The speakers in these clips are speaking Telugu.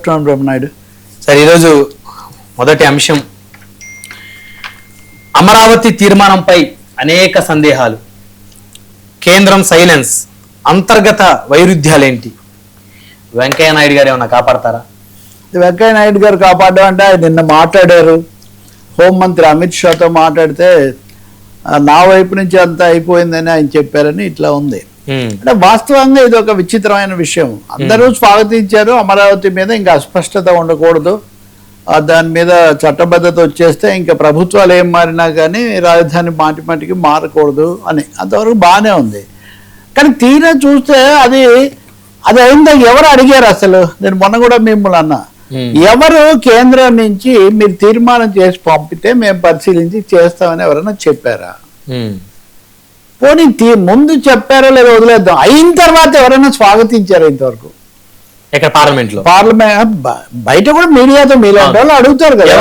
ఆఫ్టర్నూన్ బ్రహ్మనాయుడు. సార్, ఈరోజు మొదటి అంశం అమరావతి తీర్మానంపై అనేక సందేహాలు, కేంద్రం సైలెన్స్, అంతర్గత వైరుధ్యాలేంటి? వెంకయ్య నాయుడు గారు ఏమన్నా కాపాడతారా? వెంకయ్య నాయుడు గారు కాపాడడం అంటే ఆయన నిన్న మాట్లాడారు, హోంమంత్రి అమిత్ షాతో మాట్లాడితే నా వైపు నుంచి అంతా అయిపోయిందని ఆయన చెప్పారని ఇట్లా ఉంది. అంటే వాస్తవంగా ఇది ఒక విచిత్రమైన విషయం. అందరూ స్వాగతించారు. అమరావతి మీద ఇంకా అస్పష్టత ఉండకూడదు, దాని మీద చట్టబద్ధత వచ్చేస్తే ఇంకా ప్రభుత్వాలు ఏం మారినా కానీ రాజధాని మాటి మాటికి మారకూడదు అని, అంతవరకు బాగానే ఉంది. కానీ తీరా చూస్తే అది అయిందా ఎవరు అడిగారు అసలు? నేను మొన్న కూడా మిమ్మల్ని అన్నా, ఎవరు కేంద్రం నుంచి మీరు తీర్మానం చేసి పంపితే మేము పరిశీలించి చేస్తామని ఎవరైనా చెప్పారా? పోనీ ముందు చెప్పారో లేదో వదిలేద్దాం, అయిన తర్వాత ఎవరైనా స్వాగతించారు ఇంతవరకు? ఇక్కడ పార్లమెంట్ బయట కూడా మీడియాతో మీలాంటి వాళ్ళు అడుగుతారు కదా,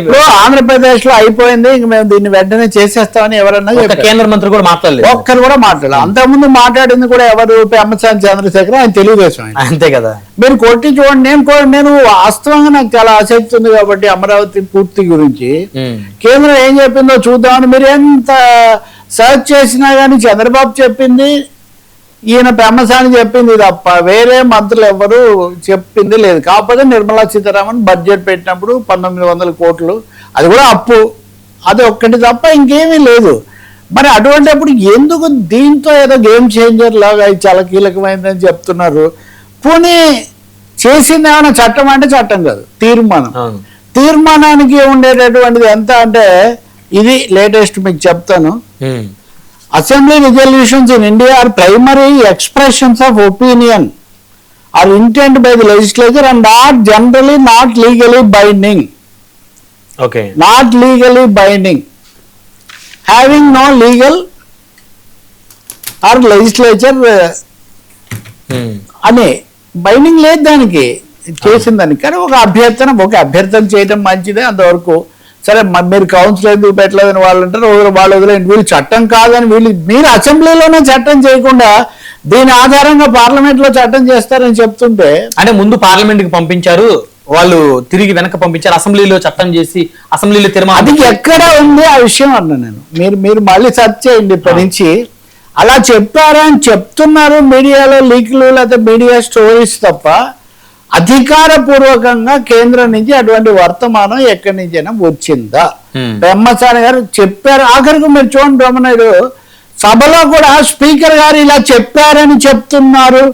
ఇప్పుడు ఆంధ్రప్రదేశ్ లో అయిపోయింది ఇంక మేము దీన్ని వెంటనే చేసేస్తామని ఎవరన్నా కేంద్ర మంత్రి కూడా మాట్లాడలేదు, ఒక్కరు కూడా మాట్లాడలేదు. అంతకుముందు మాట్లాడింది కూడా ఎవరు? పెమ్మసాని చంద్రశేఖర్, ఆయన తెలుగుదేశం, అంతే కదా. మీరు కొట్టి చూడండి. నేను వాస్తవంగా నాకు చాలా ఆసక్తి ఉంది కాబట్టి అమరావతి పూర్తి గురించి కేంద్రం ఏం చెప్పిందో చూద్దామని మీరు ఎంత సర్చ్ చేసినా కానీ చంద్రబాబు చెప్పింది, ఈయన పెమ్మసాని చెప్పింది తప్ప వేరే మంత్రులు ఎవరు చెప్పింది లేదు. కాకపోతే నిర్మలా సీతారామన్ బడ్జెట్ పెట్టినప్పుడు 1900 కోట్లు, అది కూడా అప్పు, అది ఒక్కటి తప్ప ఇంకేమీ లేదు. మరి అటువంటిప్పుడు ఎందుకు దీంతో ఏదో గేమ్ చేంజర్ లాగా ఇది చాలా కీలకమైందని చెప్తున్నారు? పోనీ చేసింది ఏమైనా చట్టం అంటే చట్టం కాదు, తీర్మానం. తీర్మానానికి ఉండేటటువంటిది ఎంత అంటే, ఇది లేటెస్ట్ మీకు చెప్తాను. Assembly resolutions in India are primary expressions of opinion or intent by the legislature and are generally not legally binding. Okay. Not legally binding. Having no legal or legislature అనే బైండింగ్ లేదు దానికి, చేసిందానికి. కానీ ఒక అభ్యర్థన చేయడం మంచిదే అంతవరకు. సరే, మీరు కౌన్సిల్ ఎందుకు పెట్టలేదని వాళ్ళు అంటారు, వాళ్ళు వదిలేండి. వీళ్ళు చట్టం కాదని మీరు అసెంబ్లీలోనే చట్టం చేయకుండా దీని ఆధారంగా పార్లమెంట్ లో చట్టం చేస్తారని చెప్తుంటే, అంటే ముందు పార్లమెంట్ కి పంపించారు, వాళ్ళు తిరిగి వెనక పంపించారు, అసెంబ్లీలో చట్టం చేసి అసెంబ్లీలో తీర్మానం. అది ఎక్కడ ఉంది ఆ విషయం అన్నా నేను. మీరు మళ్ళీ సెర్చ్ చేయండి ఇప్పటి నుంచి. అలా చెప్పారని చెప్తున్నారు మీడియాలో లీక్లు లేదా మీడియా స్టోరీస్ తప్ప అధికారపూర్వకంగా కేంద్రం నుంచి అటువంటి వర్తమానం ఎక్కడి నుంచైనా వచ్చిందా? పెమ్మసాని గారు చెప్పారు. ఆఖరికి మీరు చూడండి బ్రహ్మనాయుడు, సభలో కూడా స్పీకర్ గారు ఇలా చెప్పారని చెప్తున్నారు,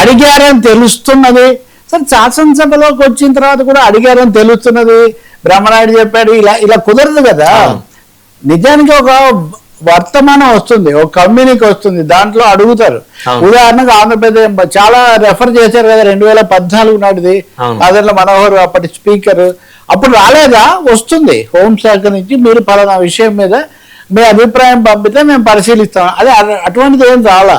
అడిగారని తెలుస్తున్నది. సరే, శాసనసభలోకి వచ్చిన తర్వాత కూడా అడిగారని తెలుస్తున్నది, బ్రహ్మనాయుడు చెప్పాడు, ఇలా కుదరదు కదా. నిజానికి ఒక వర్తమానం వస్తుంది, ఒక కమ్యూనిటీ వస్తుంది, దాంట్లో అడుగుతారు. ఉదాహరణకు ఆంధ్రప్రదేశ్ చాలా రెఫర్ చేశారు కదా 2014 నాటిది, అదర్ల మనోహర్ అప్పటి స్పీకర్. అప్పుడు రాలేదా? వస్తుంది హోంశాఖ నుంచి, మీరు పలానా విషయం మీద మీ అభిప్రాయం పంపితే మేము పరిశీలిస్తాం. అదే అటువంటిది ఏం రాలా.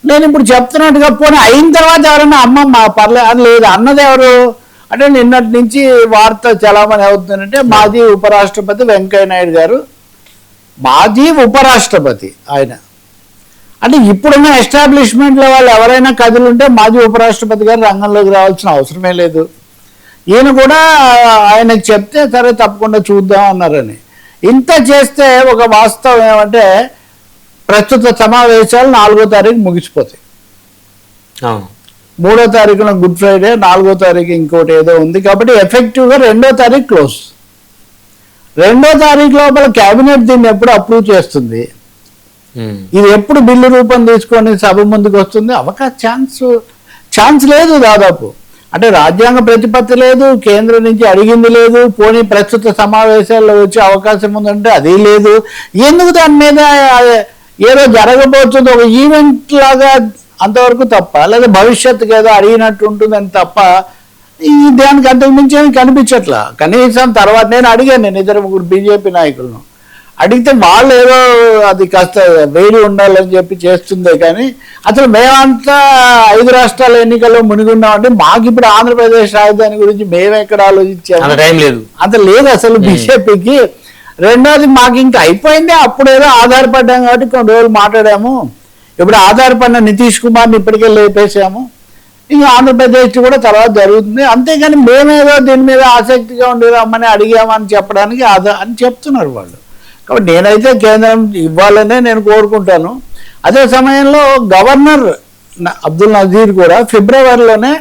నేను ఇప్పుడు చెప్తున్నట్టుగా పోనీ అయిన తర్వాత ఎవరన్నా అమ్మమ్మ పర్లేదు అది లేదు అన్నది ఎవరు అంటే, నిన్నటి నుంచి వార్త చలామణి అవుతుందంటే మాజీ ఉపరాష్ట్రపతి వెంకయ్య నాయుడు గారు, మాజీ ఉపరాష్ట్రపతి ఆయన. అంటే ఇప్పుడున్న ఎస్టాబ్లిష్మెంట్లో వాళ్ళు ఎవరైనా కథలుంటే మాజీ ఉపరాష్ట్రపతి గారు రంగంలోకి రావాల్సిన అవసరమే లేదు. ఈయన కూడా ఆయనకు చెప్తే సరే తప్పకుండా చూద్దాం అన్నారని. ఇంత చేస్తే ఒక వాస్తవం ఏమంటే, ప్రస్తుత సమావేశాలు 4వ తారీఖు ముగిసిపోతాయి. 3వ తారీఖున గుడ్ ఫ్రైడే, 4వ తారీఖు ఇంకోటి ఏదో ఉంది. కాబట్టి ఎఫెక్టివ్గా 2వ తారీఖు క్లోజ్. 2వ తారీఖు లోపల కేబినెట్ దీన్ని ఎప్పుడు అప్రూవ్ చేస్తుంది, ఇది ఎప్పుడు బిల్లు రూపం తీసుకొని సభ ముందుకు వస్తుంది, ఛాన్స్ లేదు దాదాపు. అంటే రాజ్యాంగ ప్రతిపత్తి లేదు, కేంద్రం నుంచి అడిగింది లేదు, పోనీ ప్రస్తుత సమావేశాల్లో వచ్చే అవకాశం ఉందంటే అది లేదు. ఎందుకు దాని మీద ఏదో జరగబోతుంది ఒక ఈవెంట్ లాగా అంతవరకు తప్ప, లేదా భవిష్యత్తుకి ఏదో అడిగినట్టు ఉంటుందని తప్ప దానికి అంతకు మించి ఏమి కనిపించట్లా. కనీసం తర్వాత నేను అడిగాను, 2-3 బీజేపీ నాయకులను అడిగితే వాళ్ళు ఏదో అది కాస్త వేడి ఉండాలని చెప్పి చేస్తుందే, కానీ అసలు మేమంతా 5 రాష్ట్రాల ఎన్నికల్లో మునిగున్నామంటే మాకు ఇప్పుడు ఆంధ్రప్రదేశ్ రాజధాని గురించి మేమెక్కడ ఆలోచించాము, అంత లేదు అసలు బీజేపీకి. రెండోది, మాకు ఇంకా అయిపోయింది, అప్పుడేదో ఆధారపడ్డాం కాబట్టి కొన్ని రోజులు మాట్లాడాము, ఇప్పుడు ఆధారపడిన నితీష్ కుమార్ని ఇప్పటికే లేపేసాము, ఇంకా ఆంధ్రప్రదేశ్ కూడా తర్వాత జరుగుతుంది. అంతేగాని మేమేదో దీని మీద ఆసక్తిగా ఉండి రమ్మని అడిగామని చెప్పడానికి అని చెప్తున్నారు వాళ్ళు. కాబట్టి నేనైతే కేంద్రం ఇవ్వాలనే నేను కోరుకుంటాను. అదే సమయంలో గవర్నర్ అబ్దుల్ నజీర్ కూడా ఫిబ్రవరిలోనే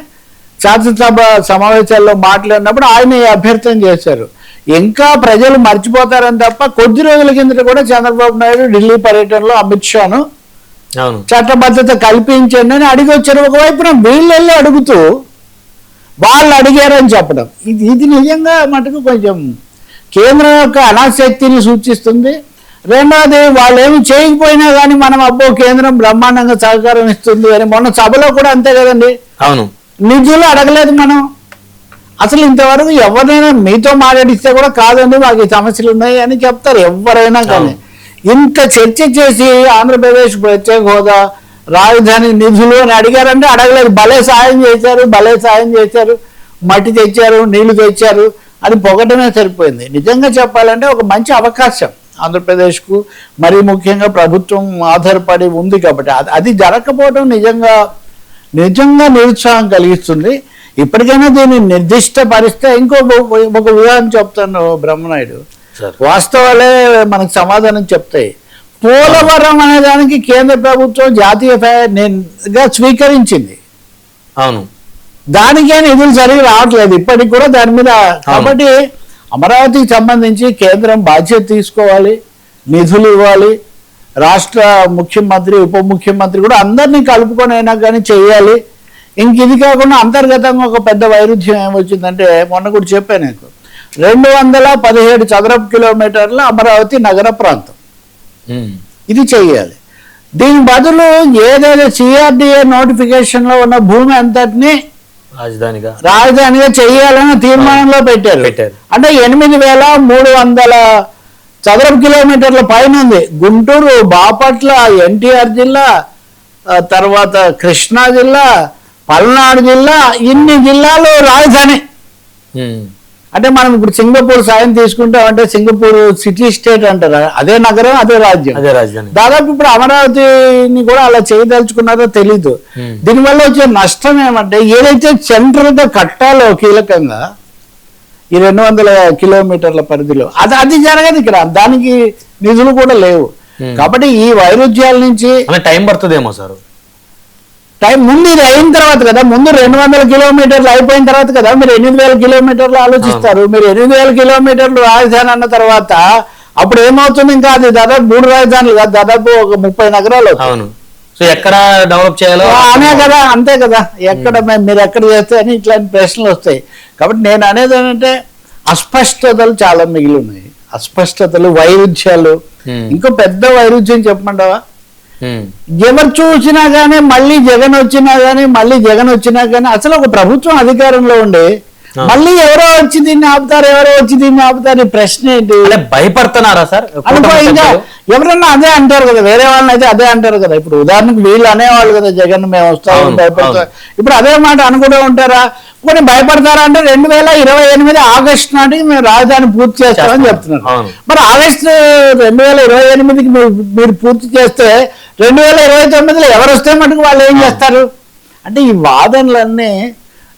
శాసనసభ సమావేశాల్లో మాట్లాడినప్పుడు ఆయన అభ్యర్థన చేశారు. ఇంకా ప్రజలు మర్చిపోతారని తప్ప కొద్ది రోజుల కిందట కూడా చంద్రబాబు నాయుడు ఢిల్లీ పర్యటనలో అమిత్ షాను చట్టబద్ధత కల్పించండి అని అడిగి వచ్చారు. ఒకవైపున వీళ్ళెళ్ళి అడుగుతూ వాళ్ళు అడిగారని చెప్పడం ఇది నిజంగా మటుకు కొంచెం కేంద్రం యొక్క అనాసక్తిని సూచిస్తుంది. రెండవది వాళ్ళు ఏమి చేయకపోయినా కానీ మనం అబ్బో కేంద్రం బ్రహ్మాండంగా సహకారం ఇస్తుంది అని మొన్న సభలో కూడా అంతే కదండి. అవును, నిధులు అడగలేదు మనం. అసలు ఇంతవరకు ఎవరైనా మీతో మాట్లాడిస్తే కూడా కాదండి మాకు ఈ సమస్యలు ఉన్నాయి అని చెప్తారు ఎవరైనా కానీ. ఇంత చర్చ చేసి ఆంధ్రప్రదేశ్ ప్రత్యేక హోదా, రాజధాని నిధులు అని అడిగారంటే అడగలేదు. భలే సాయం చేశారు, మట్టి తెచ్చారు, నీళ్లు తెచ్చారు అని పొగటమే సరిపోయింది. నిజంగా చెప్పాలంటే ఒక మంచి అవకాశం ఆంధ్రప్రదేశ్కు, మరీ ముఖ్యంగా ప్రభుత్వం ఆధారపడి ఉంది కాబట్టి అది జరగకపోవడం నిజంగా నిరుత్సాహం కలిగిస్తుంది. ఇప్పటికైనా దీన్ని నిర్దిష్టపరిస్తే ఒక ఉదాహరణ చెప్తాను బ్రహ్మనాయుడు. వాస్తవాలే మనకు సమాధానం చెప్తాయి. పోలవరం అనే దానికి కేంద్ర ప్రభుత్వం జాతీయంగా స్వీకరించింది. అవును, దానికే నిధులు సరిగ్గా రావట్లేదు ఇప్పటికి కూడా దాని మీద. కాబట్టి అమరావతికి సంబంధించి కేంద్రం బాధ్యత తీసుకోవాలి, నిధులు ఇవ్వాలి. రాష్ట్ర ముఖ్యమంత్రి, ఉప ముఖ్యమంత్రి కూడా అందరినీ కలుపుకొని అయినా కానీ చేయాలి. ఇంక ఇది కాకుండా అంతర్గతంగా ఒక పెద్ద వైరుధ్యం ఏమొచ్చిందంటే మొన్న కూడా చెప్పాను నీకు, 217 చదరపు కిలోమీటర్ల అమరావతి నగర ప్రాంతం ఇది చెయ్యాలి. దీని బదులు ఏదైతే CRDA నోటిఫికేషన్ లో ఉన్న భూమి అంతటిని రాజధానిగా చెయ్యాలని తీర్మానంలో పెట్టారు. అంటే 8,300 చదరపు కిలోమీటర్ల పైన ఉంది. గుంటూరు, బాపట్ల, NTR జిల్లా, తర్వాత కృష్ణా జిల్లా, పల్నాడు జిల్లా, ఇన్ని జిల్లాలు రాజధాని. అంటే మనం ఇప్పుడు సింగపూర్ సాయం తీసుకుంటామంటే సింగపూర్ సిటీ స్టేట్ అంటారు, అదే నగరం, అదే రాజ్యం. దాదాపు ఇప్పుడు అమరావతిని కూడా అలా చేయదలుచుకున్నారో తెలీదు. దీనివల్ల వచ్చే నష్టం ఏమంటే ఏదైతే సెంట్రల్ గా కట్టాలో కీలకంగా ఈ 200 కిలోమీటర్ల పరిధిలో అది జరగదు ఇక్కడ. దానికి నిధులు కూడా లేవు. కాబట్టి ఈ వైరుధ్యాల నుంచి టైం పడుతుందేమో సార్. ముందు ఇది అయిన తర్వాత కదా, ముందు 200 కిలోమీటర్లు అయిపోయిన తర్వాత కదా మీరు 8,000 కిలోమీటర్లు ఆలోచిస్తారు. మీరు 8,000 కిలోమీటర్లు రాజధాని అన్న తర్వాత అప్పుడు ఏమవుతుంది? ఇంకా అది దాదాపు 3 రాజధానులు కాదు, దాదాపు ఒక 30 నగరాలు. ఎక్కడ డెవలప్ చేయాలో అనే కదా, అంతే కదా, ఎక్కడ మీరు ఎక్కడ చేస్తే అని ఇట్లాంటి ప్రశ్నలు వస్తాయి. కాబట్టి నేను అనేది ఏంటంటే అస్పష్టతలు చాలా మిగిలి ఉన్నాయి. అస్పష్టతలు, వైరుధ్యాలు. ఇంకో పెద్ద వైరుధ్యం చెప్పమంటావా? ఎవరు చూసినా గానీ మళ్ళీ జగన్ వచ్చినా గానీ అసలు ఒక ప్రభుత్వం అధికారంలో ఉండి మళ్ళీ ఎవరో వచ్చి దీన్ని ఆపుతారు ప్రశ్న ఏంటి? భయపడుతున్నారా సార్? ఇంకా ఎవరన్నా అదే అంటారు కదా, వేరే వాళ్ళని అయితే అదే అంటారు కదా. ఇప్పుడు ఉదాహరణకు వీళ్ళు అనేవాళ్ళు కదా, జగన్ మేము వస్తాము భయపడతాం. ఇప్పుడు అదే మాట అనుకుంటూ ఉంటారా? కొన్ని భయపడతారా అంటే 2028 ఆగస్టు నాటికి మేము రాజధాని పూర్తి చేస్తామని చెప్తున్నారు. మరి ఆగస్టు 2028కి మీరు పూర్తి చేస్తే 2029లో ఎవరు వస్తే మటుకు వాళ్ళు ఏం చేస్తారు? అంటే ఈ వాదనలన్నీ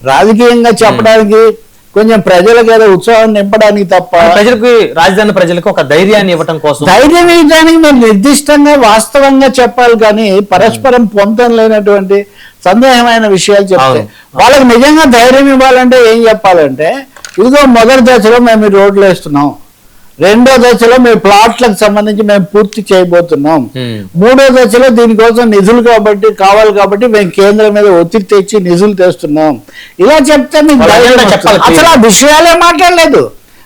రాజకీయంగా చెప్పడానికి, కొంచెం ప్రజలకు ఏదో ఉత్సాహం నింపడానికి తప్ప రాజధాని ప్రజలకు ఒక ధైర్యాన్ని ఇవ్వడం కోసం, ధైర్యం ఇవ్వడానికి మీరు నిర్దిష్టంగా వాస్తవంగా చెప్పాలి. కానీ పరస్పరం పొంతం లేనటువంటి సందేహమైన విషయాలు చెప్తే వాళ్ళకి నిజంగా ధైర్యం ఇవ్వాలంటే ఏం చెప్పాలంటే, ఇదిగో మొదటి దశలో మేము రోడ్లు వేస్తున్నాం, రెండో దశలో మేము ప్లాట్లకు సంబంధించి మేము పూర్తి చేయబోతున్నాం, మూడో దశలో దీనికోసం నిధులు కావాలి కాబట్టి మేము కేంద్రం మీద ఒత్తిడి తెచ్చి నిధులు తెస్తున్నాం. ఇలా చెప్తే మీకు అసలు ఆ విషయాలే మాట్లాడలేదు.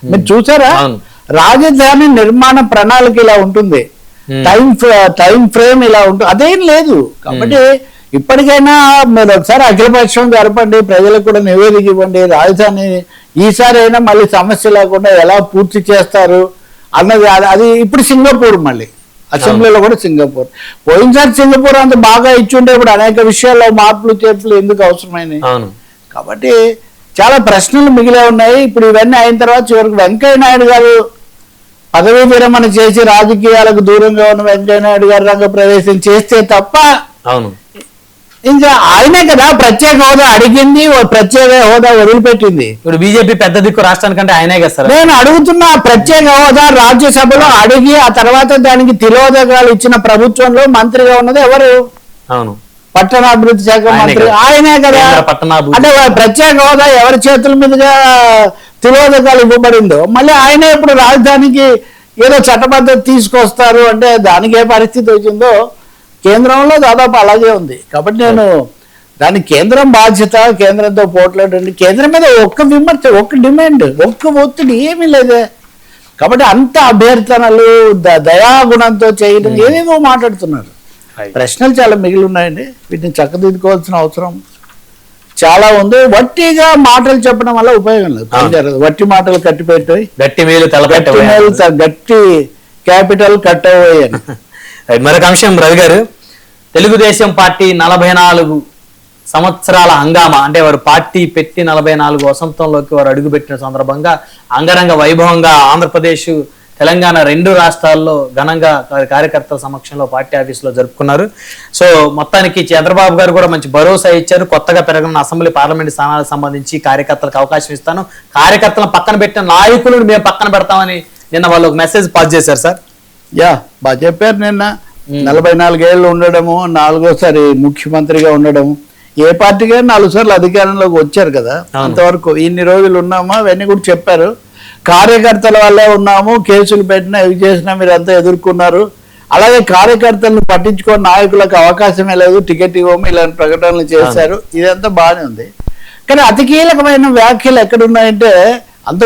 మీరు చూసారా? రాజధాని నిర్మాణ ప్రణాళిక ఇలా ఉంటుంది, టైం ఫ్రేమ్ ఇలా ఉంటుంది, అదేం లేదు. కాబట్టి ఇప్పటికైనా మీరు ఒకసారి అఖిలపక్షం జరపండి, ప్రజలకు కూడా నివేదిక ఇవ్వండి, రాజధాని ఈసారి అయినా మళ్ళీ సమస్య లేకుండా ఎలా పూర్తి చేస్తారు అన్నది. అది ఇప్పుడు సింగపూర్, మళ్ళీ అసెంబ్లీలో కూడా సింగపూర్. పోయినసారి సింగపూర్ అంత బాగా ఇచ్చుంటే ఇప్పుడు అనేక విషయాల్లో మార్పులు చేర్పులు ఎందుకు అవసరమైనవి? కాబట్టి చాలా ప్రశ్నలు మిగిలే ఉన్నాయి. ఇప్పుడు ఇవన్నీ అయిన తర్వాత చివరికి వెంకయ్య నాయుడు గారు పదవీ విరమణ చేసి రాజకీయాలకు దూరంగా ఉన్న వెంకయ్య నాయుడు గారు రంగ ప్రవేశం చేస్తే తప్ప ఇంకా ఆయనే కదా ప్రత్యేక హోదా అడిగింది, ప్రత్యేక హోదా వదిలిపెట్టింది. ఇప్పుడు బీజేపీ పెద్ద దిక్కు రాష్ట్రానికంటే ఆయనే కదా సార్. నేను అడుగుతున్నా, ప్రత్యేక హోదా రాజ్యసభలో అడిగి ఆ తర్వాత దానికి తిలోదకాలు ఇచ్చిన ప్రభుత్వంలో మంత్రిగా ఉన్నది ఎవరు? అవును, పట్టణాభివృద్ధి శాఖ మంత్రి ఆయనే కదా. అంటే ప్రత్యేక హోదా ఎవరి చేతుల మీదుగా తిలోదకాలు ఇవ్వబడిందో మళ్ళీ ఆయనే ఇప్పుడు రాజధానికి ఏదో చట్టబద్ధత తీసుకొస్తారు అంటే దానికి ఏ పరిస్థితి వచ్చిందో కేంద్రంలో దాదాపు అలాగే ఉంది. కాబట్టి నేను దాని కేంద్రం బాధ్యత, కేంద్రంతో పోట్లాడండి. కేంద్రం మీద ఒక్క విమర్శ, ఒక్క డిమాండ్, ఒక్క ఒత్తిడి ఏమీ లేదే. కాబట్టి అంత అభ్యర్థనలు దయాగుణంతో చేయడం ఏదేదో మాట్లాడుతున్నారు. ప్రశ్నలు చాలా మిగిలి ఉన్నాయండి, వీటిని చక్కదిద్దుకోవాల్సిన అవసరం చాలా ఉంది. వట్టిగా మాటలు చెప్పడం వల్ల ఉపయోగం లేదు. వట్టి మాటలు కట్టిపెట్టి గట్టి మేలు గట్టి క్యాపిటల్ కట్టబోయే. మరొక అంశం రవి గారు, తెలుగుదేశం పార్టీ 44 సంవత్సరాల హంగామా, అంటే వారు పార్టీ పెట్టి 44 వసంతంలోకి వారు అడుగుపెట్టిన సందర్భంగా అంగరంగ వైభవంగా ఆంధ్రప్రదేశ్, తెలంగాణ 2 రాష్ట్రాల్లో ఘనంగా కార్యకర్తల సమక్షంలో పార్టీ ఆఫీసులో జరుపుకున్నారు. సో మొత్తానికి చంద్రబాబు గారు కూడా మంచి భరోసా ఇచ్చారు. కొత్తగా పెరగనున్న అసెంబ్లీ, పార్లమెంట్ స్థానాలకు సంబంధించి కార్యకర్తలకు అవకాశం ఇస్తాను, కార్యకర్తలను పక్కన పెట్టిన నాయకులను మేము పక్కన పెడతామని నిన్న వాళ్ళు ఒక మెసేజ్ పాస్ చేశారు సార్. యా, బాగా చెప్పారు. నిన్న 44 ఏళ్ళు ఉండడము, 4వ సారి ముఖ్యమంత్రిగా ఉండడము, ఏ పార్టీగా 4 సార్లు అధికారంలోకి వచ్చారు కదా. అంతవరకు ఇన్ని రోజులు ఉన్నామా అవన్నీ కూడా చెప్పారు. కార్యకర్తల వల్లే ఉన్నాము, కేసులు పెట్టినా ఇవి చేసినా మీరంతా ఎదుర్కొన్నారు. అలాగే కార్యకర్తలను పట్టించుకోని నాయకులకు అవకాశమే లేదు, టికెట్ ఇవ్వము, ఇలాంటి ప్రకటనలు చేశారు. ఇదంతా బాగానే ఉంది. కానీ అతి కీలకమైన వ్యాఖ్యలు ఎక్కడున్నాయంటే